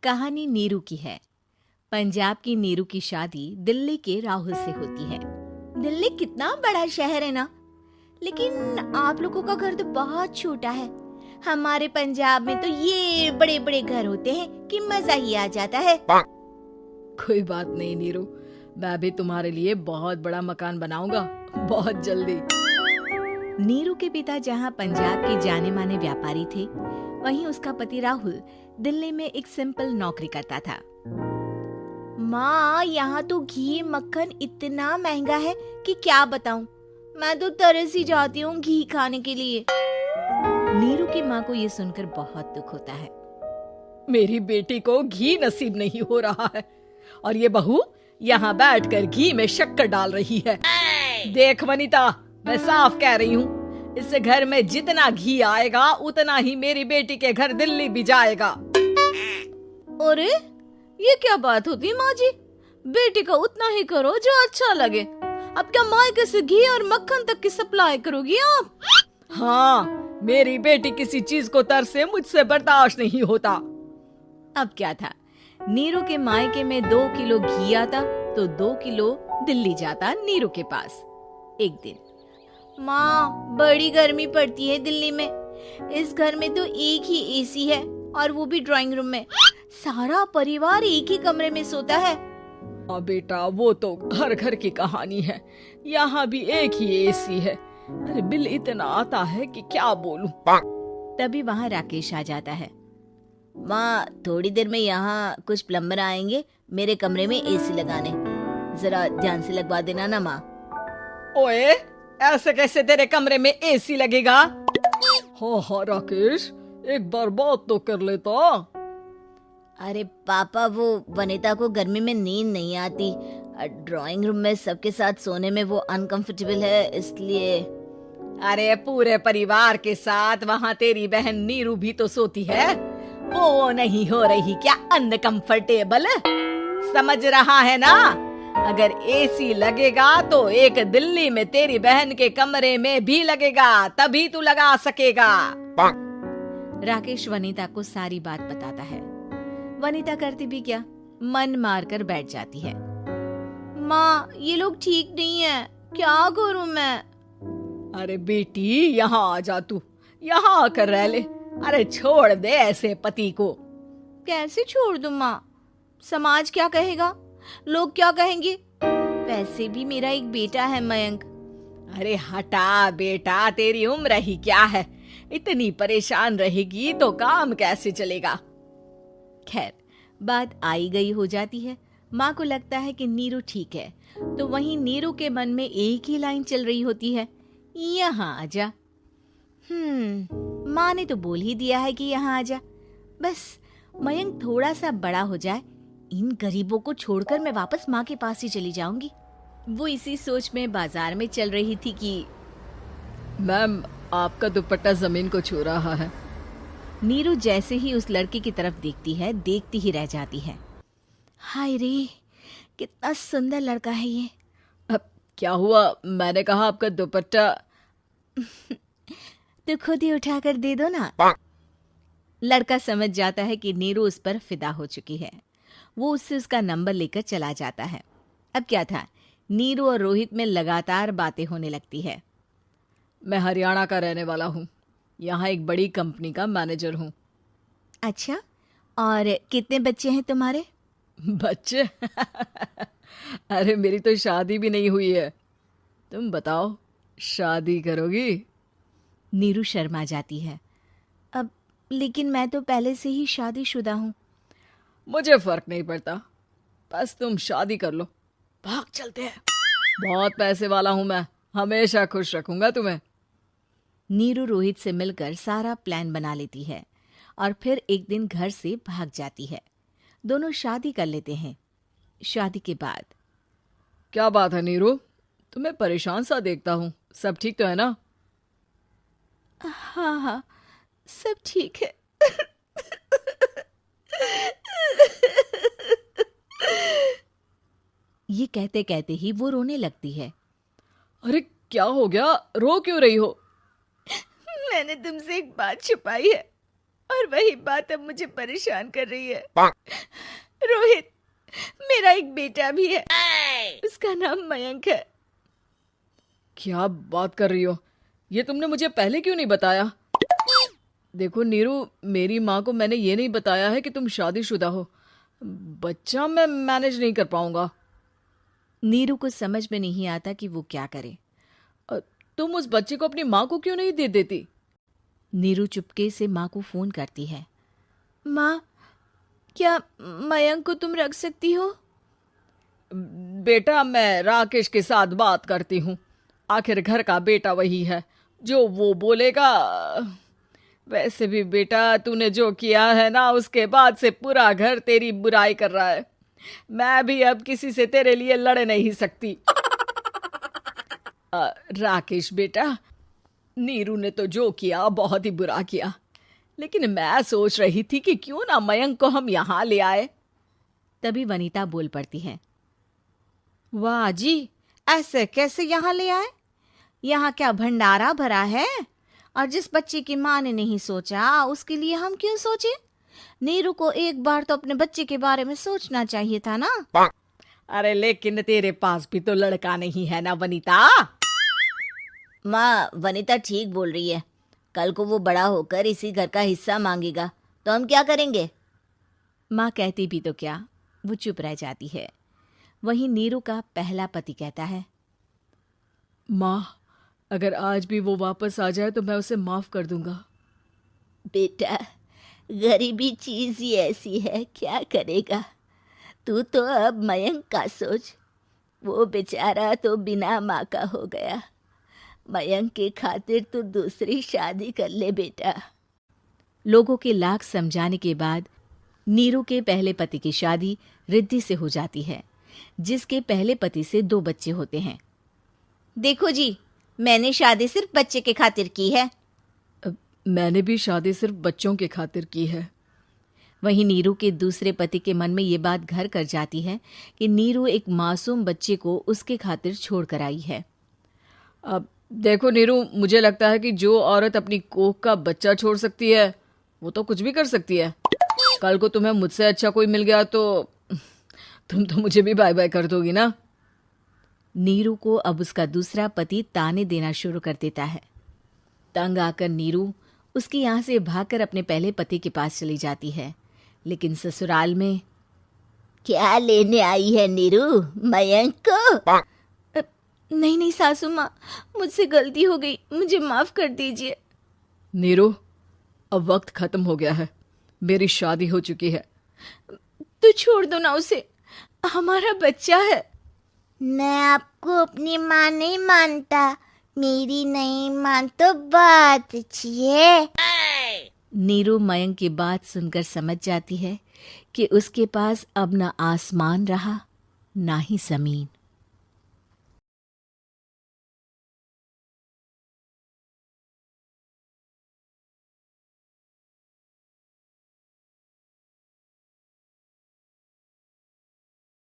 कहानी नीरू की है। पंजाब की नीरू की शादी दिल्ली के राहुल से होती है। दिल्ली कितना बड़ा शहर है ना, लेकिन आप लोगों का घर तो बहुत छोटा है। हमारे पंजाब में तो ये बड़े बड़े घर होते हैं कि मजा ही आ जाता है। कोई बात नहीं नीरू, मैं भी तुम्हारे लिए बहुत बड़ा मकान बनाऊंगा बहुत जल्दी। नीरू के पिता जहाँ पंजाब के जाने माने व्यापारी थे, वहीं उसका पति राहुल दिल्ली में एक सिंपल नौकरी करता था। माँ, यहाँ तो घी मक्खन इतना महंगा है कि क्या बताऊं। मैं तो तरस ही जाती हूँ घी खाने के लिए। नीरू की माँ को ये सुनकर बहुत दुख होता है। मेरी बेटी को घी नसीब नहीं हो रहा है और ये बहू यहाँ बैठकर घी में शक्कर डाल रही है। देख वनिता, मैं साफ कह रही हूँ, इस घर में जितना घी आएगा उतना ही मेरी बेटी के घर दिल्ली भी जाएगा। अरे ये क्या बात होती माँ जी, बेटी का उतना ही करो जो अच्छा लगे। अब क्या मायके से घी और मक्खन तक की सप्लाई करोगी आप? हाँ, मेरी बेटी किसी चीज को तरसे मुझसे बर्दाश्त नहीं होता। अब क्या था, नीरू के मायके में 2 किलो घी आता तो 2 किलो दिल्ली जाता नीरू के पास। एक दिन, माँ बड़ी गर्मी पड़ती है दिल्ली में। इस घर में तो एक ही एसी है और वो भी ड्राइंग रूम में। सारा परिवार एक ही कमरे में सोता है। हाँ बेटा, वो तो हर घर की कहानी है। यहाँ भी एक ही एसी है। अरे बिल इतना आता है कि क्या बोलूं। तभी वहाँ राकेश आ जाता है। माँ, थोड़ी देर में यहाँ कुछ प्लम्बर आएंगे मेरे कमरे में एसी लगाने, जरा ध्यान से लगवा देना ना माँ। ओए, ऐसे कैसे तेरे कमरे में एसी लगेगा? हाँ राकेश, एक बार बात तो कर लेता। अरे पापा, वो वनिता को गर्मी में नींद नहीं आती। ड्राइंग रूम में सबके साथ सोने में वो अनकंफर्टेबल है, इसलिए। अरे पूरे परिवार के साथ वहाँ तेरी बहन नीरू भी तो सोती है, वो नहीं हो रही क्या अनकंफर्टेबल? समझ रहा है ना? अगर एसी लगेगा तो एक दिल्ली में तेरी बहन के कमरे में भी लगेगा, तभी तू लगा सकेगा। राकेश वनिता को सारी बात बताता है। वनिता करती भी क्या, मन मार कर बैठ जाती है। माँ, ये लोग ठीक नहीं है, क्या करूं मैं? अरे बेटी, यहाँ आ जा, तू यहाँ आकर रह ले। अरे छोड़ दे ऐसे पति को। कैसे छोड़ दूं माँ? समाज क्या कहेगा, लोग क्या कहेंगे? वैसे भी मेरा एक बेटा है मयंक। अरे हटा बेटा, तेरी उम्र ही क्या है, इतनी परेशान रहेगी तो काम कैसे चलेगा। खैर, बात आई गई हो जाती है। माँ को लगता है कि नीरू ठीक है, तो वहीं नीरू के मन में एक ही लाइन चल रही होती है, यहाँ आजा। माँ ने तो बोल ही दिया है कि यहाँ आजा, बस मयंक थोड़ा सा बड़ा हो जाए, इन गरीबों को छोड़कर मैं वापस माँ के पास ही चली जाऊंगी। वो इसी सोच में बाजार में चल रही थी कि मैम, आपका दुपट्टा जमीन को छू रहा है। नीरू जैसे ही उस लड़के की तरफ देखती है, देखती ही रह जाती है। हाय रे, कितना सुंदर लड़का है ये। अब क्या हुआ? मैंने कहा आपका दुपट्टा। तो खुद ही उठाकर दे दो ना। लड़का समझ जाता है कि नीरू उस पर फिदा हो चुकी है। वो उससे उसका नंबर लेकर चला जाता है। अब क्या था, नीरू और रोहित में लगातार बातें होने लगती है। मैं हरियाणा का रहने वाला हूँ, यहाँ एक बड़ी कंपनी का मैनेजर हूँ। अच्छा, और कितने बच्चे हैं तुम्हारे? बच्चे? अरे मेरी तो शादी भी नहीं हुई है। तुम बताओ, शादी करोगी? नीरू शर्मा जाती है। अब लेकिन मैं तो पहले से ही शादीशुदा हूँ। मुझे फर्क नहीं पड़ता, बस तुम शादी कर लो, भाग चलते हैं। बहुत पैसे वाला हूँ मैं, हमेशा खुश रखूंगा तुम्हें। नीरू रोहित से मिलकर सारा प्लान बना लेती है और फिर एक दिन घर से भाग जाती है। दोनों शादी कर लेते हैं। शादी के बाद, क्या बात है नीरू, तुम्हें परेशान सा देखता हूँ, सब ठीक तो है ना? हाँ, सब ठीक है। ये कहते कहते ही वो रोने लगती है। अरे क्या हो गया, रो क्यों रही हो? मैंने तुमसे एक बात छुपाई है और वही बात अब मुझे परेशान कर रही है। रोहित, मेरा एक बेटा भी है, उसका नाम मयंक है। क्या बात कर रही हो? ये तुमने मुझे पहले क्यों नहीं बताया? देखो नीरू, मेरी माँ को मैंने ये नहीं बताया है कि तुम शादीशुदा हो। बच्चा मैं मैनेज नहीं कर पाऊंगा। नीरू को समझ में नहीं आता कि वो क्या करे। तुम उस बच्चे को अपनी माँ को क्यों नहीं दे देती? नीरू चुपके से माँ को फोन करती है। माँ, क्या मयंक को तुम रख सकती हो? बेटा, मैं राकेश के साथ बात करती हूँ। आखिर घर का बेटा वही है, जो वो बोलेगा। वैसे भी बेटा, तूने जो किया है ना, उसके बाद से पूरा घर तेरी बुराई कर रहा है। मैं भी अब किसी से तेरे लिए लड़ नहीं सकती। राकेश बेटा, नीरू ने तो जो किया बहुत ही बुरा किया, लेकिन मैं सोच रही थी कि क्यों ना मयंक को हम यहाँ ले आए। तभी वनीता बोल पड़ती है। वाह जी, ऐसे कैसे यहाँ ले आए? यहाँ क्या भंडारा भरा है? और जिस बच्चे की माँ ने नहीं सोचा, उसके लिए हम क्यों सोचे? नीरू को एक बार तो अपने बच्चे के बारे में सोचना चाहिए था ना। अरे लेकिन तेरे पास भी तो लड़का नहीं है ना वनीता। माँ, वनीता ठीक बोल रही है। कल को वो बड़ा होकर इसी घर का हिस्सा मांगेगा तो हम क्या करेंगे? माँ कहती भी तो क्या, वो चुप रह जाती है। वहीं नीरू का पहला पति कहता है। माँ, अगर आज भी वो वापस आ जाए तो मैं उसे माफ कर दूंगा। बेटा, गरीबी चीज ही ऐसी है, क्या करेगा। तू तो अब मयंक का सोच। वो बेचारा तो बिना माँ का हो गया। मयंक के खातिर तू दूसरी शादी कर ले बेटा। लोगों के लाख समझाने के बाद नीरू के पहले पति की शादी रिद्धि से हो जाती है, जिसके पहले पति से 2 बच्चे होते हैं। देखो जी, मैंने शादी सिर्फ बच्चे के खातिर की है। मैंने भी शादी सिर्फ बच्चों के खातिर की है। वहीं नीरू के दूसरे पति के मन में ये बात घर कर जाती है कि नीरू एक मासूम बच्चे को उसके खातिर छोड़ कर आई है। अब देखो नीरू, मुझे लगता है कि जो औरत अपनी कोख का बच्चा छोड़ सकती है, वो तो कुछ भी कर सकती है। कल को तुम्हें मुझसे अच्छा कोई मिल गया तो तुम तो मुझे भी बाय बाय कर दोगी ना। नीरू को अब उसका दूसरा पति ताने देना शुरू कर देता है। तंग आकर नीरू उसकी यहाँ से भागकर अपने पहले पति के पास चली जाती है। लेकिन ससुराल में क्या लेने आई है नीरू, मयंक को? नहीं नहीं सासू माँ, मुझसे गलती हो गई, मुझे माफ कर दीजिए। नीरू, अब वक्त खत्म हो गया है, मेरी शादी हो चुकी है। तो छोड़ दो ना उसे, हमारा बच्चा है। मैं आपको अपनी माँ नहीं मानता, मेरी नहीं मान तो बात अच्छी है। नीरू मयंक की बात सुनकर समझ जाती है कि उसके पास अब ना आसमान रहा ना ही जमीन।